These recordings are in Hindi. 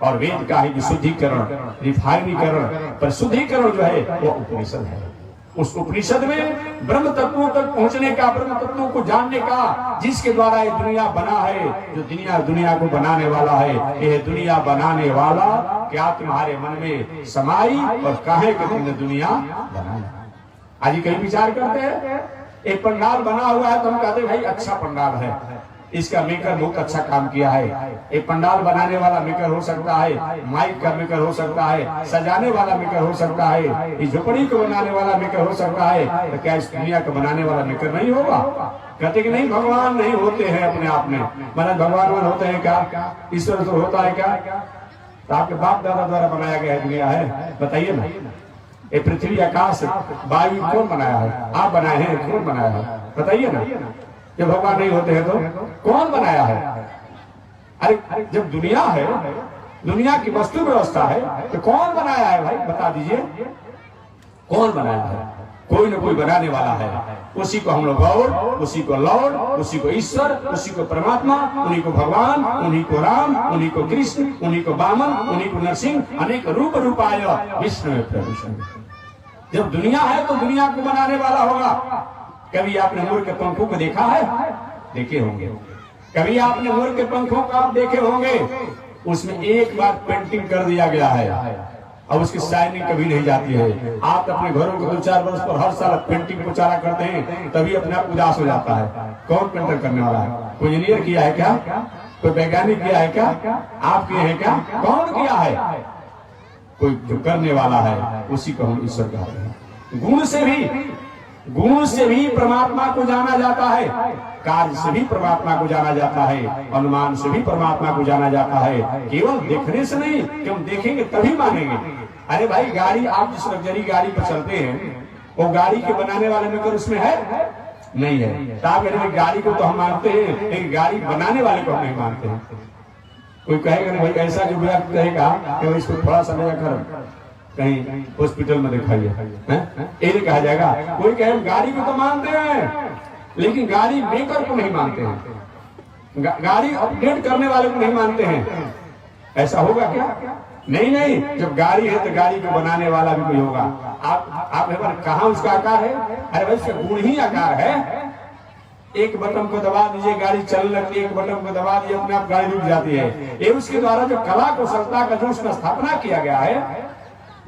और वेद का ही विशुद्धिकरण, रिफाइनीकरण, परिशुद्धिकरण जो है वो उपनिषद है। उस उपनिषद में ब्रह्म तत्वों तक पहुंचने का, ब्रह्म तत्वों को जानने का, जिसके द्वारा ये दुनिया बना है, जो दुनिया को बनाने वाला है, यह दुनिया बनाने वाला क्या तुम्हारे मन में समाई और काहे कि तुमने दुनिया बनाया। आज कई विचार करते हैं, एक पंडाल बना हुआ है तो हम कहते हैं भाई अच्छा पंडाल है, इसका मेकर बहुत अच्छा काम किया है। एक पंडाल बनाने वाला मेकर हो सकता है, माइक का मेकर हो सकता है, सजाने वाला मेकर हो सकता है, इस झोपड़ी को बनाने वाला मेकर हो सकता है, तो क्या इस दुनिया को बनाने वाला मेकर नहीं होगा? कहते कि नहीं, भगवान नहीं होते हैं अपने आप में। मतलब भगवान होते हैं क्या? ईश्वर तो होता है क्या? तो आपके बाप दादा द्वारा बनाया गया दुनिया है, बताइए ना। ये पृथ्वी, आकाश, वायु कौन बनाया है? आप बनाए हैं, कौन बनाया है? बताइए ना। जब भगवान नहीं होते हैं तो कौन बनाया है? अरे जब दुनिया है, दुनिया की वस्तु व्यवस्था है, तो कौन बनाया है भाई? बता दीजिए, कौन बनाया है? कोई न कोई बनाने वाला है। उसी को हम लोग गौड़, उसी को लौड़, उसी को ईश्वर, उसी को परमात्मा, उन्हीं को भगवान, उन्हीं को राम, उन्हीं को कृष्ण, उन्हीं को वामन, उन्हीं को नरसिंह, अनेक रूप रूपाय विष्णु प्रभु। जब दुनिया है तो दुनिया को बनाने वाला होगा। कभी आपने मोर के पंखों को देखा है? देखे होंगे। कभी आपने मोर के पंखों को आप देखे होंगे, उसमें एक बार पेंटिंग कर दिया गया है और उसकी शाइनिंग कभी नहीं जाती है। आप अपने घरों को 2-4 वर्ष पर हर साल पेंटिंग को चारा करते हैं, तभी अपने आप उदास हो जाता है। कौन पेंटर करने वाला है? कोई इंजीनियर किया है क्या? कोई वैज्ञानिक किया है क्या? आप किए हैं क्या? कौन किया है? कोई जो करने वाला है, उसी को हम ईश्वर कहते हैं। गुण से भी परमात्मा को जाना जाता है, कार्य से भी परमात्मा को जाना जाता है, अनुमान से भी परमात्मा को जाना जाता है। केवल देखने से नहीं कि हम देखेंगे तभी मानेंगे। अरे भाई, गाड़ी, आप जिस लग्जरी गाड़ी पर चलते हैं, वो गाड़ी के बनाने वाले में कर उसमें है? नहीं है। तो आप कहते गाड़ी को तो हम मानते हैं, लेकिन गाड़ी बनाने वाले को हम नहीं मानते हैं। कोई कहेगा नहीं भाई, ऐसा जो व्यक्ति कहेगा कि इसको थोड़ा सा ले कर कहीं हॉस्पिटल में दिखाइए, ये कहा जाएगा। कोई कहे गाड़ी को तो मानते हैं, लेकिन गाड़ी मेकर को नहीं मानते हैं, गाड़ी अपडेट करने वाले को नहीं मानते हैं। ऐसा होगा क्या? नहीं, जब गाड़ी है तो गाड़ी को बनाने वाला भी कोई होगा। आप कहाँ उसका आकार है? अरे भाई, उसका गुण ही आकार है। एक बटन को दबा दीजिए, गाड़ी चलने लगती है, एक बटन को दबा दीजिए, अपने आप गाड़ी रुक जाती है। ये उसके द्वारा जो कला कौशलता का जो उसमें स्थापना किया गया है,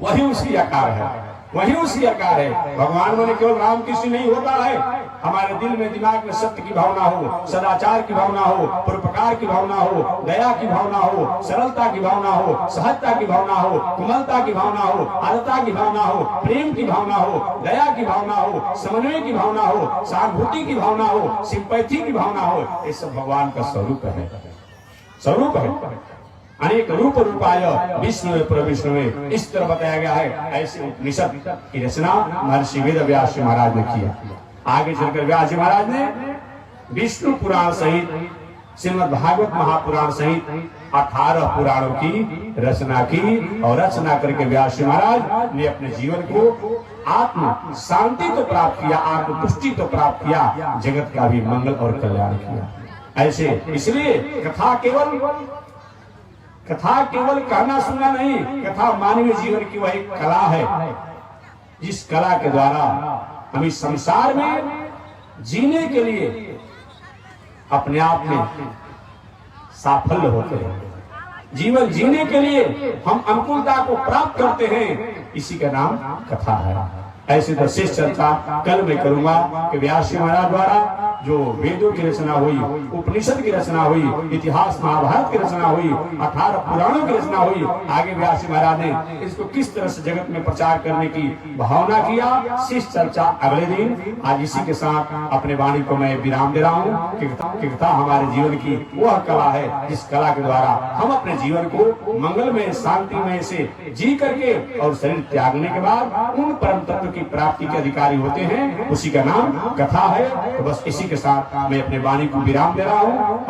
वही उसकी आकार है, वही उसकी आकार है। भगवान में केवल राम कृष्ण नहीं होता है, हमारे दिल में, दिमाग में सत्य की भावना हो, सदाचार की भावना हो, परोपकार की भावना हो, दया की भावना हो, सरलता की भावना हो, सहजता की भावना हो, कोमलता की भावना हो, आदरता की भावना हो, प्रेम की भावना हो, दया की भावना हो, समन्वय की भावना हो, सहानुभूति की भावना हो, सिंपैथी की भावना हो। ये सब भगवान का स्वरूप है, स्वरूप है। अनेक रूप रूपाय विष्णु प्रविष्णु, इस तरह बताया गया है। ऐसे उपनिषद की रचना महर्षि वेद व्यास महाराज ने किया। आगे चलकर व्यास जी महाराज ने विष्णु पुराण सहित, श्रीमद् भागवत महापुराण सहित 18 पुराणों की रचना की, और रचना करके व्यास जी महाराज ने अपने जीवन को आत्म शांति तो प्राप्त किया, आत्म पुष्टि तो प्राप्त किया, जगत का भी मंगल और कल्याण किया। ऐसे इसलिए कथा केवल कहना सुनना नहीं, कथा मानवीय जीवन की वह एक कला है, जिस कला के द्वारा हम इस संसार में जीने के लिए अपने आप में साफल्य होते हैं। जीवन जीने के लिए हम अनुकूलता को प्राप्त करते हैं, इसी का नाम कथा है। ऐसे तो शेष चर्चा कल मैं करूंगा कि व्यास जी महाराज द्वारा जो वेदों की रचना हुई, उपनिषद की रचना हुई, इतिहास महाभारत की रचना हुई, 18 पुराणों की रचना हुई, आगे व्यास जी महाराज ने इसको किस तरह से जगत में प्रचार करने की भावना किया, शेष चर्चा अगले दिन। आज इसी के साथ अपने वाणी को मैं विराम दे रहा हूँ कि कथा हमारे जीवन की वह कला है, जिस कला के द्वारा हम अपने जीवन को मंगलमय, शांतिमय से जी करके और शरीर त्यागने के बाद उन परम तत्व की प्राप्ति के अधिकारी होते हैं, उसी का नाम कथा है। तो बस इसी के साथ मैं अपने वाणी को विराम दे रहा हूँ।